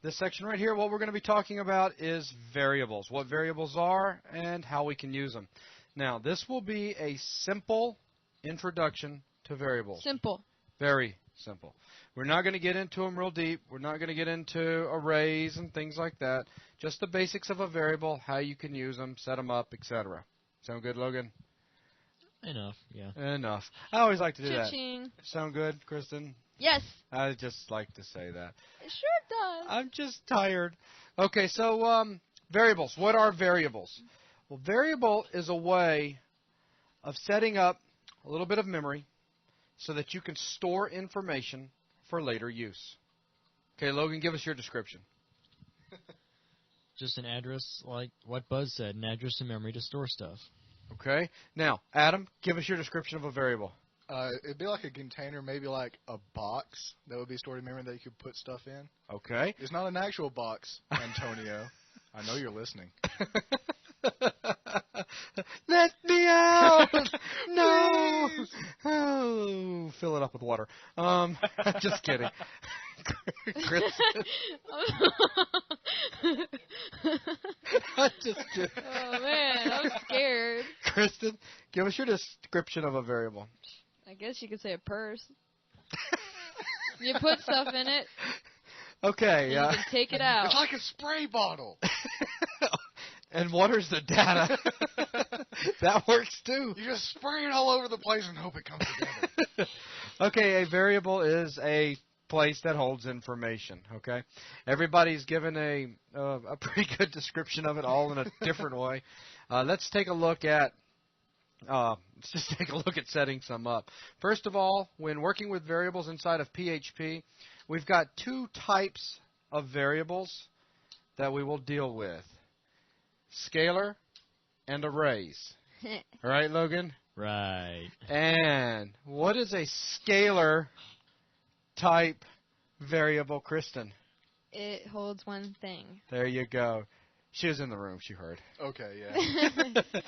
This section right here, what we're going to be talking about is variables, what variables are and how we can use them. Now, this will be a simple introduction to variables. Simple. Very simple. We're not going to get into them real deep. We're not going to get into arrays and things like that. Just the basics of a variable, how you can use them, set them up, etc. Sound good, Logan? Enough, yeah. Enough. I always like to do Cha-ching. that. Sound good, Kristen? Yes. I just like to say that. It sure does. I'm just tired. Okay, so variables. What are variables? Well, variable is a way of setting up a little bit of memory so that you can store information for later use. Okay, Logan, give us your description. Just an address, like what Buzz said, an address in memory to store stuff. Okay. Now, Adam, give us your description of a variable. It'd be like a container, maybe like a box that would be stored in memory that you could put stuff in. Okay. It's not an actual box, Antonio. I know you're listening. Let me out! No! Oh, fill it up with water. Just kidding. Kristen. Just kidding. Oh, man, I'm scared. Kristen, give us your description of a variable. I guess you could say a purse. You put stuff in it, Okay. and you can take it out. It's like a spray bottle. And water's the data. That works too. You just spray it all over the place and hope it comes together. Okay, a variable is a place that holds information. Okay, everybody's given a pretty good description of it, all in a different way. Let's take a look at. Let's just take a look at setting some up. First of all, when working with variables inside of PHP, we've got two types of variables that we will deal with: scalar and arrays. All right, Logan? Right. And what is a scalar type variable, Kristen? It holds one thing. There you go. She was in the room. She heard. Okay, yeah.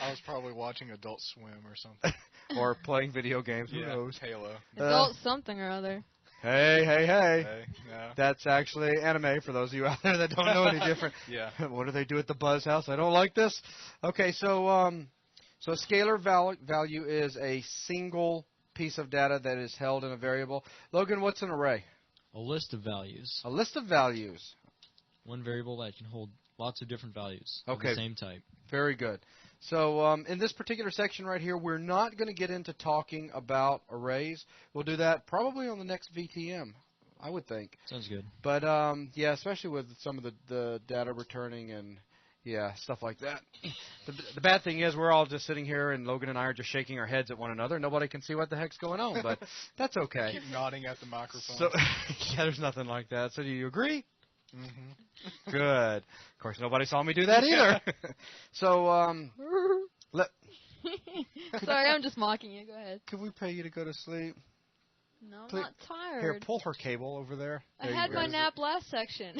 I was probably watching Adult Swim or something. Or playing video games. Who Yeah, knows? Halo. Adult something or other. Hey. Hey, yeah. That's actually anime for those of you out there that don't know any different. Yeah. What do they do at the Buzz House? I don't like this. Okay, so a scalar value is a single piece of data that is held in a variable. Logan, what's an array? A list of values. A list of values. One variable that can hold lots of different values of Okay. the same type. Very good. So in this particular section right here, we're not going to get into talking about arrays. We'll do that probably on the next VTM, I would think. Sounds good. But, yeah, especially with some of the data returning and, yeah, stuff like that. The bad thing is we're all just sitting here, and Logan and I are just shaking our heads at one another. Nobody can see what the heck's going on, but that's okay. Keep nodding at the microphone. So, yeah, there's nothing like that. So do you agree? Mm-hmm. Good. Of course, nobody saw me do that either. So, Sorry, I'm just mocking you. Go ahead. can we pay you to go to sleep? No, I'm Please- not tired. Here, pull her cable over there. I There you had go. my nap last section.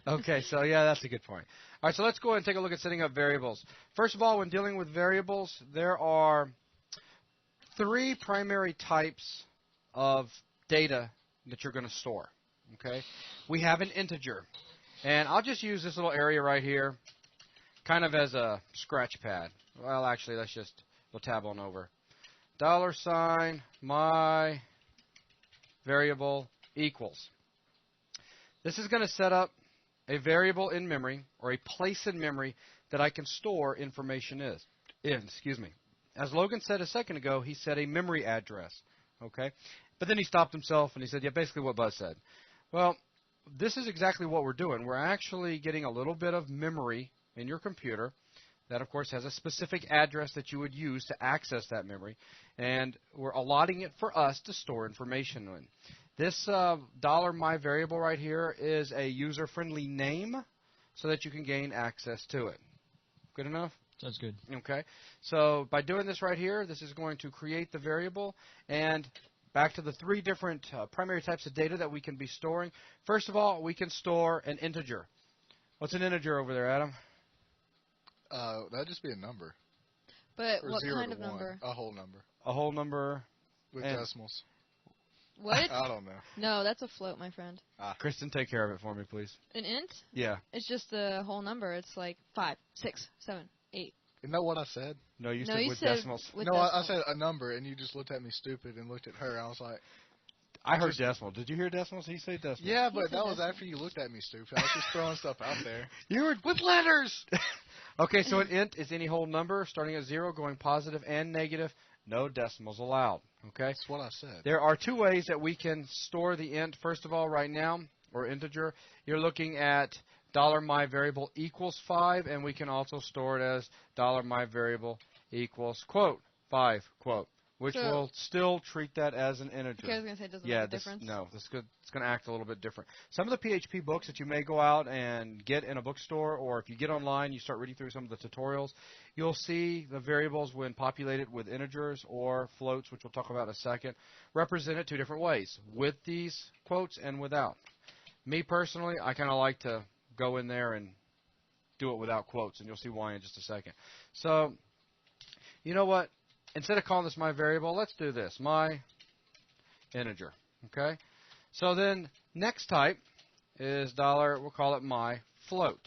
Okay, so yeah, that's a good point. All right, so let's go ahead and take a look at setting up variables. First of all, when dealing with variables, there are three primary types of data that you're going to store. Okay, we have an integer, and I'll just use this little area right here, kind of as a scratch pad. Well, actually, we'll tab on over. $ my variable equals. This is going to set up a variable in memory, or a place in memory that I can store information in. Excuse me. As Logan said a second ago, he said a memory address. Okay, but then he stopped himself and he said, yeah, basically what Buzz said. Well, this is exactly what we're doing. We're actually getting a little bit of memory in your computer that, of course, has a specific address that you would use to access that memory, and we're allotting it for us to store information in. This $my variable right here is a user-friendly name so that you can gain access to it. Good enough? Sounds good. Okay. So by doing this right here, this is going to create the variable, and back to the three different primary types of data that we can be storing. First of all, we can store an integer. What's an integer over there, Adam? That'd just be a number. But Or what 0 kind to of 1. number? A whole number. A whole number. With And- decimals. What? I don't know. No, that's a float, my friend. Kristen, take care of it for me, please. An int? Yeah. It's just the whole number. It's like 5, 6, 7, 8. Isn't that what I said? No, you No, said you with said decimals. with No, I decimals. said a number, and you just looked at me stupid and looked at her. I was like, I heard decimal. Did you hear decimals? He said decimal. yeah, He but said that was decimal. after you looked at me stupid. I was just throwing stuff out there. You were With letters! okay. So an int is any whole number starting at 0, going positive and negative. No decimals allowed. Okay. That's what I said. There are two ways that we can store the int. First of all, right now, or integer, you're looking at $myVariable equals 5, and we can also store it as $myVariable equals quote 5 quote, which So- will still treat that as an integer. Okay, I was going to say it doesn't Yeah, make a this, difference. no, it's going to act a little bit different. Some of the PHP books that you may go out and get in a bookstore, or if you get online, you start reading through some of the tutorials, you'll see the variables when populated with integers or floats, which we'll talk about in a second, represented two different ways, with these quotes and without. Me personally, I kind of like to go in there and do it without quotes, and you'll see why in just a second. So, you know what? Instead of calling this my variable, let's do this, my integer. Okay? So then, next type is we'll call it my float.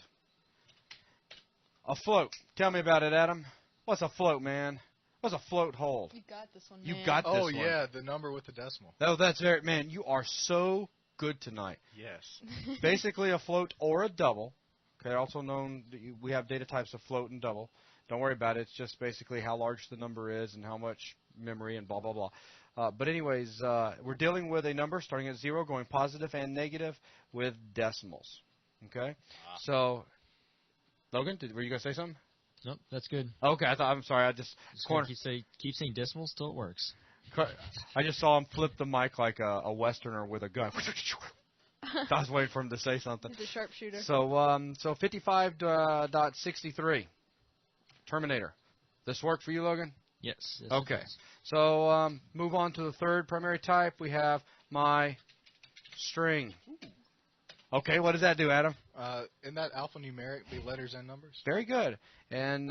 A float. Tell me about it, Adam. What's a float, man? What's a float hold? You got this one, You man. got this Oh, one. yeah, the number with the decimal. Oh, that's very, man, you are so good tonight. Yes. Basically a float or a double. Okay, also known, we have data types of float and double. Don't worry about it. It's just basically how large the number is and how much memory and blah, blah, blah. But anyways, we're dealing with a number starting at 0, going positive and negative with decimals. Okay? So, Logan, were you going to say something? Nope, that's good. Okay, I'm sorry. I just Just corner. keep saying decimals till it works. I just saw him flip the mic like a Westerner with a gun. I was waiting for him to say something. He's a sharpshooter. So 55.63, Terminator. This work for you, Logan? Yes. Yes, Okay. it does. So move on to the third primary type. We have my string. Okay, what does that do, Adam? In that alphanumeric, be letters and numbers? Very good. And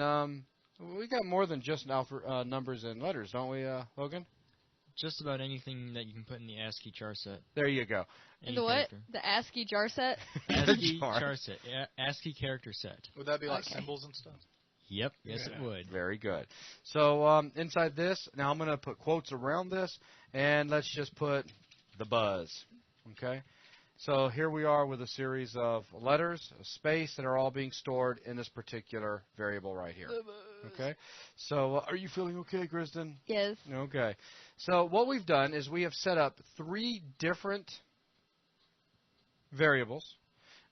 we got more than just alpha, numbers and letters, don't we, Logan? Just about anything that you can put in the ASCII char set. There you go. Any the what? character. The ASCII jar set? ASCII Char. char set. ASCII character set. Would that be like Okay. symbols and stuff? Yep. Yes, Yeah. it would. Very good. So inside this, now I'm going to put quotes around this, and let's just put the buzz. Okay? So here we are with a series of letters, a space, that are all being stored in this particular variable right here. Okay? So are you feeling okay, Kristen? Yes. Okay. So what we've done is we have set up 3 different variables.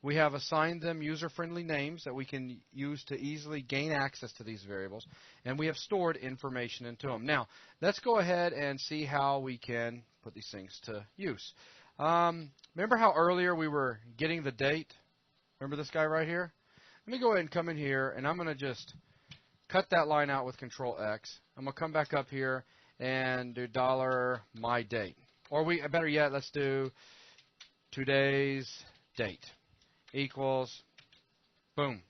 We have assigned them user-friendly names that we can use to easily gain access to these variables, and we have stored information into them. Now, let's go ahead and see how we can put these things to use. Remember how earlier we were getting the date? Remember this guy right here? Let me go ahead and come in here, and I'm going to just cut that line out with Control X. I'm going to come back up here and do $MyDate. Or better yet, let's do today's date equals, boom.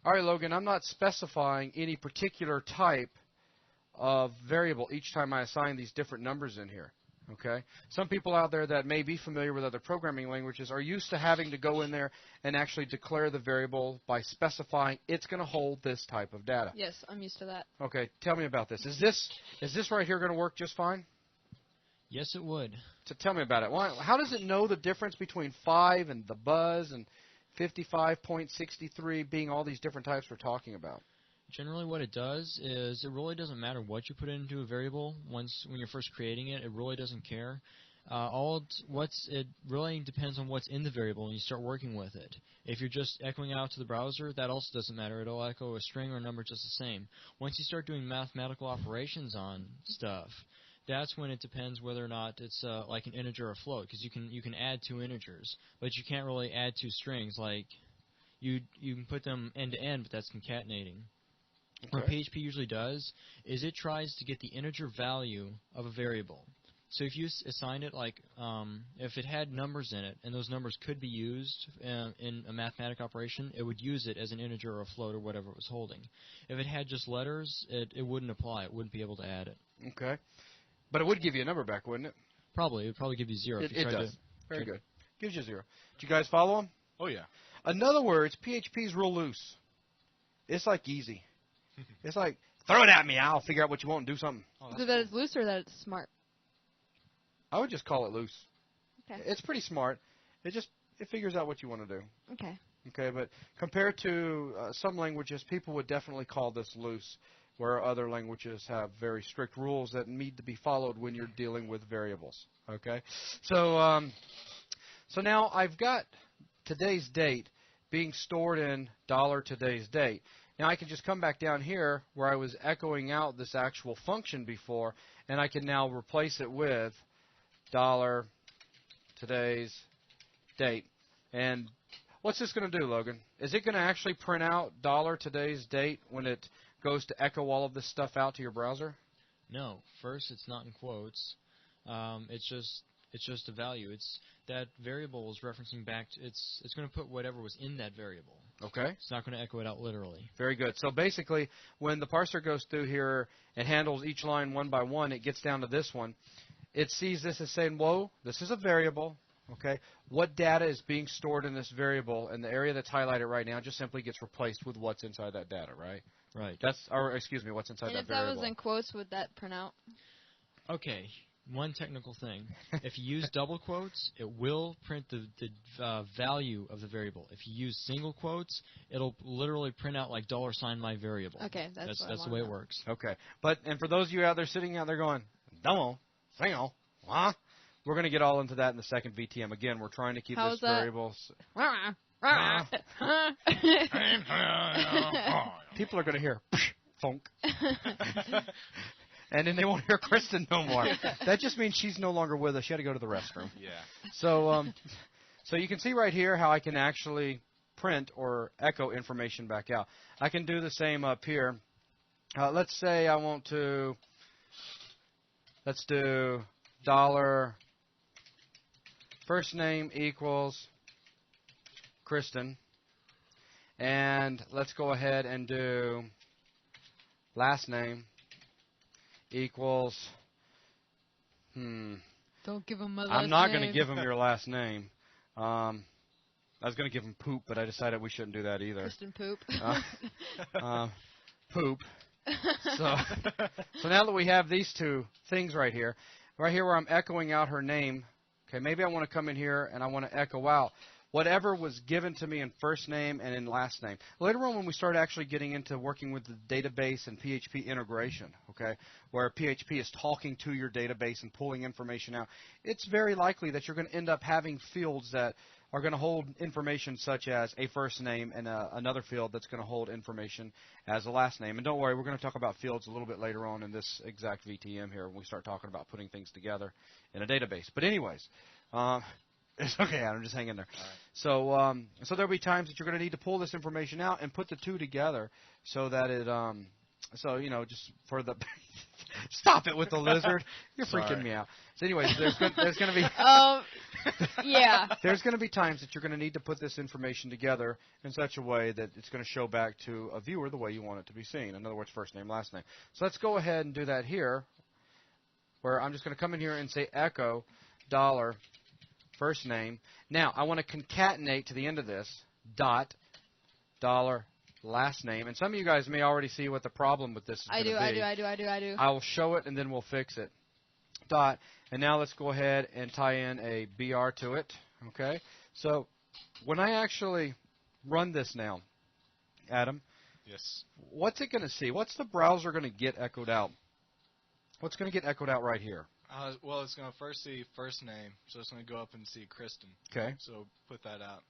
All right, Logan, I'm not specifying any particular type of variable each time I assign these different numbers in here. Okay? Some people out there that may be familiar with other programming languages are used to having to go in there and actually declare the variable by specifying it's going to hold this type of data. Yes, I'm used to that. Okay, tell me about this. Is this right here going to work just fine? Yes, it would. So tell me about it. How does it know the difference between 5 and the buzz and 55.63 being all these different types we're talking about? Generally, what it does is it really doesn't matter what you put into a variable. When you're first creating it, it really doesn't care. It really depends on what's in the variable and you start working with it. If you're just echoing out to the browser, that also doesn't matter. It'll echo a string or a number just the same. Once you start doing mathematical operations on stuff, that's when it depends whether or not it's like an integer or a float, because you can add 2 integers, but you can't really add 2 strings. Like you can put them end to end, but that's concatenating. What PHP usually does is it tries to get the integer value of a variable. So if you assign it like if it had numbers in it and those numbers could be used in a mathematical operation, it would use it as an integer or a float or whatever it was holding. If it had just letters, it wouldn't apply. It wouldn't be able to add it. Okay. But it would give you a number back, wouldn't it? Probably. It would probably give you 0 if you It tried does. to. Very good. Gives you 0. Do you guys follow him? Oh yeah. In other words, PHP is real loose. It's like easy. It's like, throw it at me. I'll figure out what you want and do something. Oh, Is that's it that it's loose or that it's smart? I would just call it loose. Okay. It's pretty smart. It figures out what you want to do. Okay. Okay, but compared to some languages, people would definitely call this loose, where other languages have very strict rules that need to be followed when you're dealing with variables. Okay, so now I've got today's date being stored in $today's date. Now I can just come back down here where I was echoing out this actual function before, and I can now replace it with $today's date. And what's this going to do, Logan? Is it going to actually print out $today's date when it goes to echo all of this stuff out to your browser? No. First, it's not in quotes. It's just a value. It's that variable is referencing back. It's going to put whatever was in that variable. Okay. It's not going to echo it out literally. Very good. So basically, when the parser goes through here and handles each line one by one, it gets down to this one. It sees this as saying, whoa, this is a variable. Okay. What data is being stored in this variable? And the area that's highlighted right now just simply gets replaced with what's inside that data, right? Right. What's inside And that if that variable. was in quotes, would that print out? Okay. One technical thing. If you use double quotes, it will print the value of the variable. If you use single quotes, it'll literally print out like $my variable. Okay, that's the way it works. Okay. And for those of you out there sitting out there going, Domo, single, huh? We're going to get all into that in the second VTM. Again, we're trying to keep How's this that? variable. People are going to hear funk. And then they won't hear Kristen no more. That just means she's no longer with us. She had to go to the restroom. Yeah. So you can see right here how I can actually print or echo information back out. I can do the same up here. Let's say I want to. Let's do $first name equals Kristen, and let's go ahead and do last name equals. Don't give him my last I'm not name. going to give him your last name. I was going to give him Poop, but I decided we shouldn't do that either. Kristen Poop. Poop. So now that we have these two things right here where I'm echoing out her name, okay, maybe I want to come in here and I want to echo out whatever was given to me in first name and in last name. Later on when we start actually getting into working with the database and PHP integration, okay, where PHP is talking to your database and pulling information out, it's very likely that you're going to end up having fields that are going to hold information such as a first name and another field that's going to hold information as a last name. And don't worry, we're going to talk about fields a little bit later on in this exact VTM here when we start talking about putting things together in a database. But anyways, it's okay, Adam, just hang in there. All right. So there'll be times that you're going to need to pull this information out and put the two together so that it just for the stop it with the lizard. You're freaking Sorry. me out. So anyways, there's going to be Yeah. there's going to be times that you're going to need to put this information together in such a way that it's going to show back to a viewer the way you want it to be seen. In other words, first name, last name. So let's go ahead and do that here, where I'm just going to come in here and say echo $first name. Now, I want to concatenate to the end of this $last name. And some of you guys may already see what the problem with this is going to be. I do. I will show it, and then we'll fix it. Dot. And now let's go ahead and tie in a BR to it. Okay? So when I actually run this now, Adam, Yes. what's it going to see? What's the browser going to get echoed out? What's going to get echoed out right here? Well, it's going to first see first name, so it's going to go up and see Kristen. Okay. So put that out.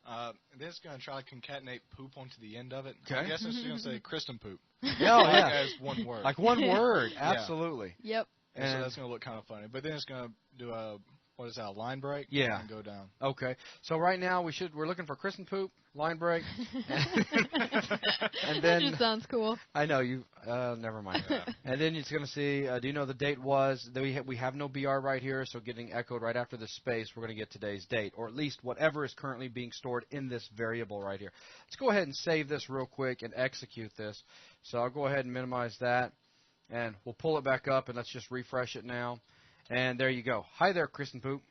And then it's going to try to concatenate poop onto the end of it. Okay. I guess it's going to say Kristen poop. Yeah, Like yeah. as one word. Like one word. Absolutely. Yep. And so And- that's going to look kind of funny. But then it's going to do a line break. Yeah. And go down. Okay. So right now we're looking for Kristen poop, line break. And That then just sounds cool. I know you. Never mind. And then it's going to see. Do you know the date was? We have no BR right here, so getting echoed right after the space, we're going to get today's date, or at least whatever is currently being stored in this variable right here. Let's go ahead and save this real quick and execute this. So I'll go ahead and minimize that, and we'll pull it back up, and let's just refresh it now. And there you go. Hi there, Kristen Poop.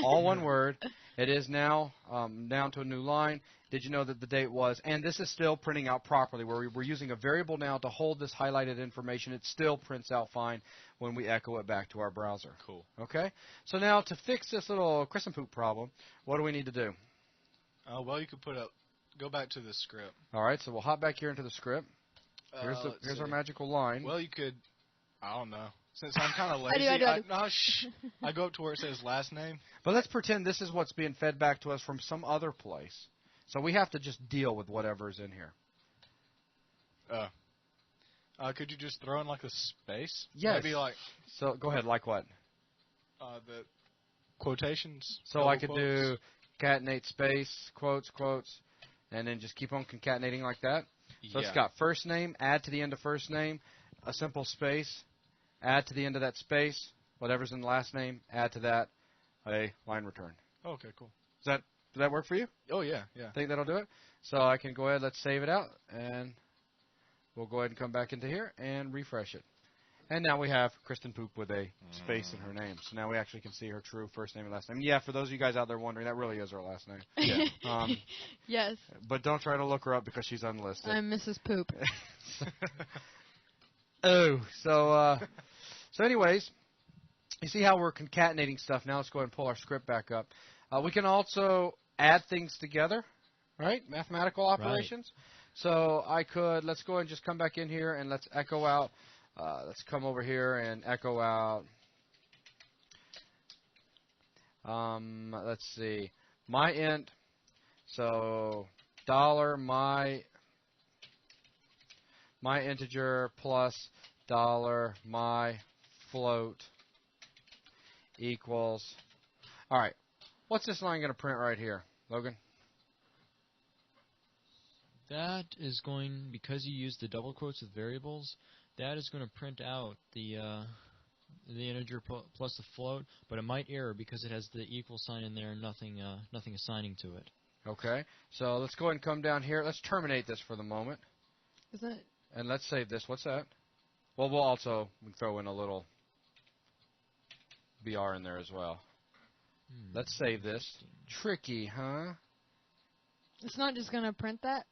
All one word. It is now down to a new line. Did you know that the date was, and this is still printing out properly, where we're using a variable now to hold this highlighted information. It still prints out fine when we echo it back to our browser. Cool. Okay? So now to fix this little Kristen Poop problem, what do we need to do? Well, you could go back to the script. All right, so we'll hop back here into the script. Here's Let's our see. magical line. Well, you could, I don't know. Since I'm kind of I do, lazy, I do. I go up to where it says last name. But let's pretend this is what's being fed back to us from some other place. So we have to just deal with whatever's in here. Could you just throw in like a space? Yes. Maybe like So go ahead, like what? the quotations. So double I could quotes. do concatenate space, quotes, and then just keep on concatenating like that. So Yeah. it's got first name, add to the end of first name, a simple space, add to the end of that space, whatever's in the last name, add to that, a line return. Okay, cool. Does that work for you? Oh yeah, yeah. Think that'll do it? So I can go ahead, let's save it out, and we'll go ahead and come back into here and refresh it. And now we have Kristen Poop with a space in her name. So now we actually can see her true first name and last name. Yeah, for those of you guys out there wondering, that really is her last name. Yeah. Yes, But don't try to look her up because she's unlisted. I'm Mrs. Poop. So anyways, you see how we're concatenating stuff. Now let's go ahead and pull our script back up. We can also add things together, right? Mathematical operations. So let's go ahead and just come back in here and let's echo out. Let's come over here and echo out. Let's see. My int. So dollar my integer plus dollar my float equals. All right. What's this line going to print right here, Logan? That is going, because you use the double quotes with variables, that is going to print out the integer plus the float, but it might error because it has the equal sign in there and nothing assigning to it. Okay. So let's go ahead and come down here. Let's terminate this for the moment. Isn't it? And let's save this. What's that? Well, we'll also throw in a little BR in there as well. Let's save this. Tricky, huh? It's not just gonna print that.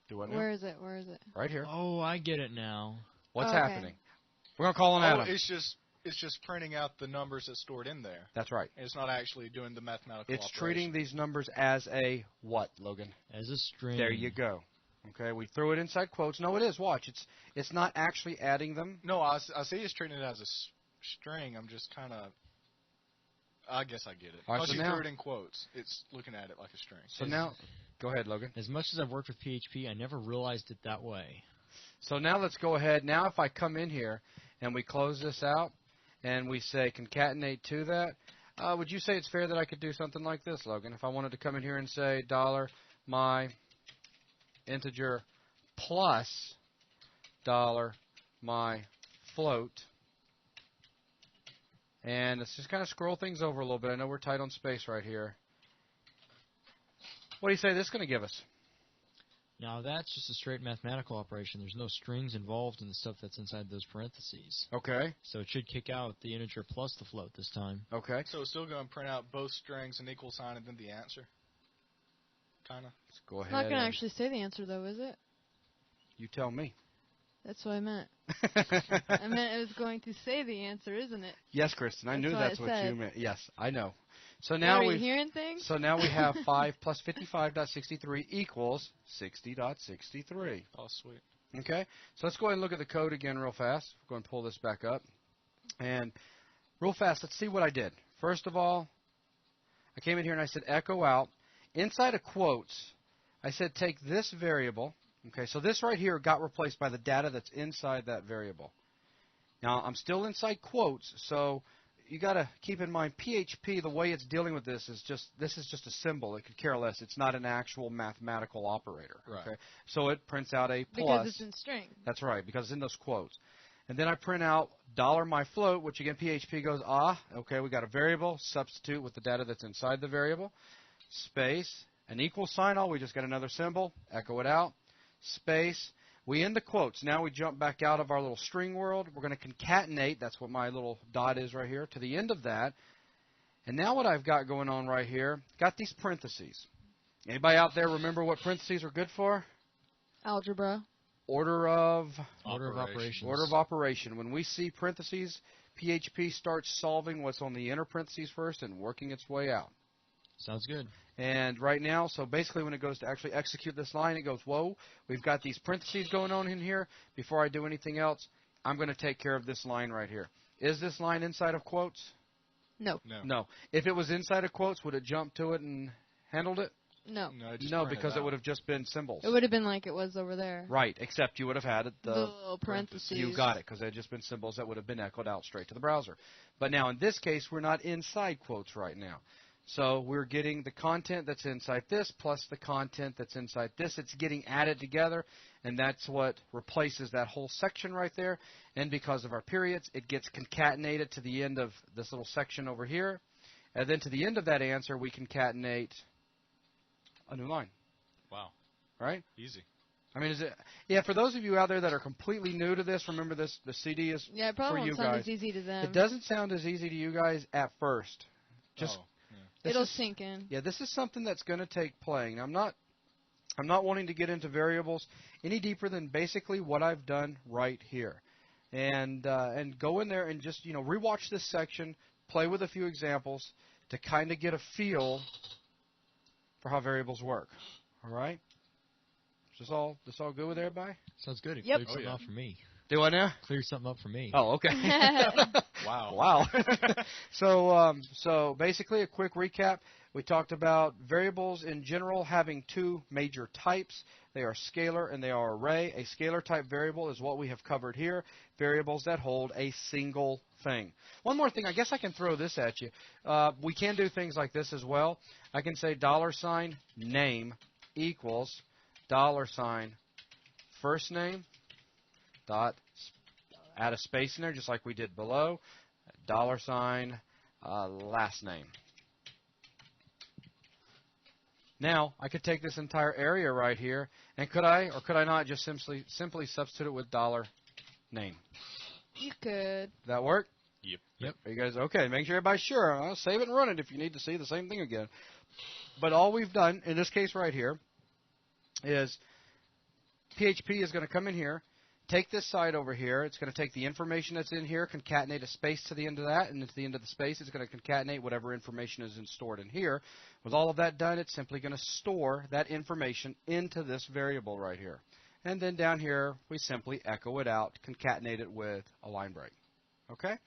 Do what now? Where is it? Where is it? Right here. Oh, I get it now. What's Oh, okay. happening? We're going to call on Oh, Adam. it's just printing out the numbers that's stored in there. That's right. It's not actually doing the mathematical It's operation. treating these numbers as a what, Logan? As a string. There you go. Okay, we threw it inside quotes. No, it is. Watch. It's not actually adding them. No, I see it's treating it as a string. I'm just kind of. I guess I get it. All right, Because so you now- threw it in quotes. It's looking at it like a string. So now, go ahead, Logan. As much as I've worked with PHP, I never realized it that way. So now let's go ahead. Now if I come in here and we close this out and we say concatenate to that, would you say it's fair that I could do something like this, Logan? If I wanted to come in here and say dollar my integer plus dollar my float, and let's just kind of scroll things over a little bit. I know we're tight on space right here. What do you say this is going to give us? Now, that's just a straight mathematical operation. There's no strings involved in the stuff that's inside those parentheses. Okay. So it should kick out the integer plus the float this time. Okay. So it's still going to print out both strings and equal sign and then the answer? Kind of? Let's go It's ahead. not gonna and- actually say the answer though, is it? You tell me. That's what I meant. I meant it was going to say the answer, isn't it? Yes, Kristen, I That's knew what that's I what you said. meant. Yes, I know. So What, now are you we hearing things? we have 5 plus 55.63 equals 60.63. Oh, sweet. Okay? So let's go ahead and look at the code again real fast. Go and pull this back up. And real fast, let's see what I did. First of all, I came in here and I said echo out. Inside of quotes, I said take this variable. Okay, so this right here got replaced by the data that's inside that variable. Now, I'm still inside quotes, so you got to keep in mind PHP, the way it's dealing with this is just a symbol. It could care less. It's not an actual mathematical operator. Right. Okay? So it prints out a plus. Because it's in string. That's right, because it's in those quotes. And then I print out $my float, which again PHP goes, okay, we got a variable, substitute with the data that's inside the variable, space, an equal sign, we just got another symbol, echo it out, space. We end the quotes. Now we jump back out of our little string world. We're going to concatenate. That's what my little dot is right here, to the end of that. And now what I've got going on right here, got these parentheses. Anybody out there remember what parentheses are good for? Algebra. Order of operations. Order of operation. When we see parentheses, PHP starts solving what's on the inner parentheses first and working its way out. Sounds good. And right now, so basically when it goes to actually execute this line, it goes, whoa, we've got these parentheses going on in here. Before I do anything else, I'm going to take care of this line right here. Is this line inside of quotes? No. No. If it was inside of quotes, would it jump to it and handled it? No. No, because it would have just been symbols. It would have been like it was over there. Right, except you would have had The little parentheses. You got it, because they had just been symbols that would have been echoed out straight to the browser. But now in this case, we're not inside quotes right now. So we're getting the content that's inside this plus the content that's inside this. It's getting added together, and that's what replaces that whole section right there. And because of our periods, it gets concatenated to the end of this little section over here. And then to the end of that answer, we concatenate a new line. Wow. Right? Easy. I mean, is it? Yeah, for those of you out there that are completely new to this, remember this, the CD is Yeah, it for probably you won't sound guys. as easy to them. It doesn't sound as easy to you guys at first. Just this It'll is- sink in. Yeah, this is something that's going to take playing. I'm not wanting to get into variables any deeper than basically what I've done right here, and go in there and just rewatch this section, play with a few examples to kind of get a feel for how variables work. All right. Is this all good with everybody? Sounds good. It Yep. cleared something up for me. Do I now? Cleared something up for me. Oh, okay. Wow. Wow. So basically, a quick recap. We talked about variables in general having two major types. They are scalar and they are array. A scalar type variable is what we have covered here, variables that hold a single thing. One more thing, I guess I can throw this at you. We can do things like this as well. I can say $name equals $first name dot, add a space in there just like we did below, $last name. Now, I could take this entire area right here, and could I or could I not just simply substitute it with $name? You could. That work? Yep. Are you guys okay? Make sure everybody's sure. I'll save it and run it if you need to see the same thing again. But all we've done in this case right here is PHP is going to come in here, take this side over here. It's going to take the information that's in here, concatenate a space to the end of that, and to the end of the space, it's going to concatenate whatever information is stored in here. With all of that done, it's simply going to store that information into this variable right here. And then down here, we simply echo it out, concatenate it with a line break. Okay?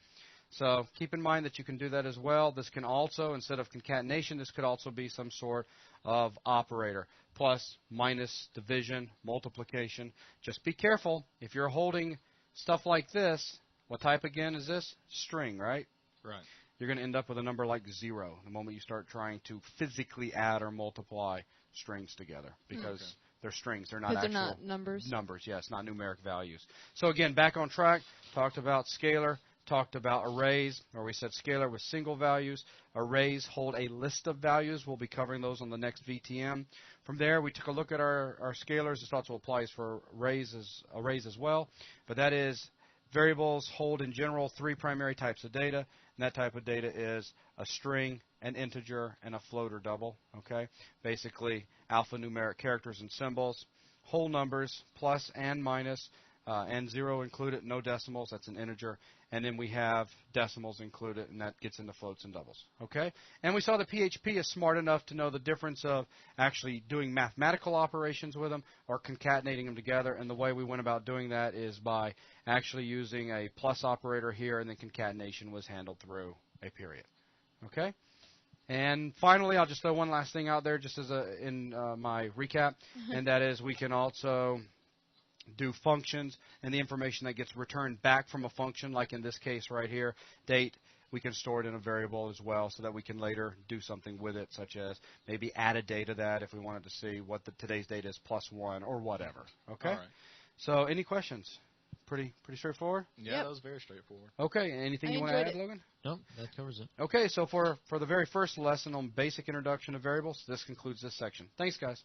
So keep in mind that you can do that as well. This can also, instead of concatenation, this could also be some sort of operator. Plus, minus, division, multiplication. Just be careful. If you're holding stuff like this, what type again is this? String, right? Right. You're going to end up with a number like 0 the moment you start trying to physically add or multiply strings together, because they're strings. They're not Because actual they're not numbers. numbers. Yes, not numeric values. So again, back on track. Talked about scalar. Talked about arrays, or we said scalar with single values. Arrays hold a list of values. We'll be covering those on the next VTM. From there, we took a look at our scalars. This also applies for arrays as well. But that is, variables hold in general 3 primary types of data. And that type of data is a string, an integer, and a float or double. Okay, basically alphanumeric characters and symbols. Whole numbers, plus and minus, and 0 included, no decimals, that's an integer. And then we have decimals included, and that gets into floats and doubles. Okay? And we saw that PHP is smart enough to know the difference of actually doing mathematical operations with them or concatenating them together. And the way we went about doing that is by actually using a plus operator here, and then concatenation was handled through a period. Okay? And finally, I'll just throw one last thing out there just as in my recap, and that is we can also do functions, and the information that gets returned back from a function, like in this case right here, date, we can store it in a variable as well so that we can later do something with it, such as maybe add a day to that if we wanted to see what today's date is +1 or whatever. Okay? All right. So any questions? Pretty straightforward? Yeah, Yep. that was very straightforward. Okay, anything I you want to enjoyed add, it. Logan? Nope, that covers it. Okay, so for the very first lesson on basic introduction to variables, this concludes this section. Thanks, guys.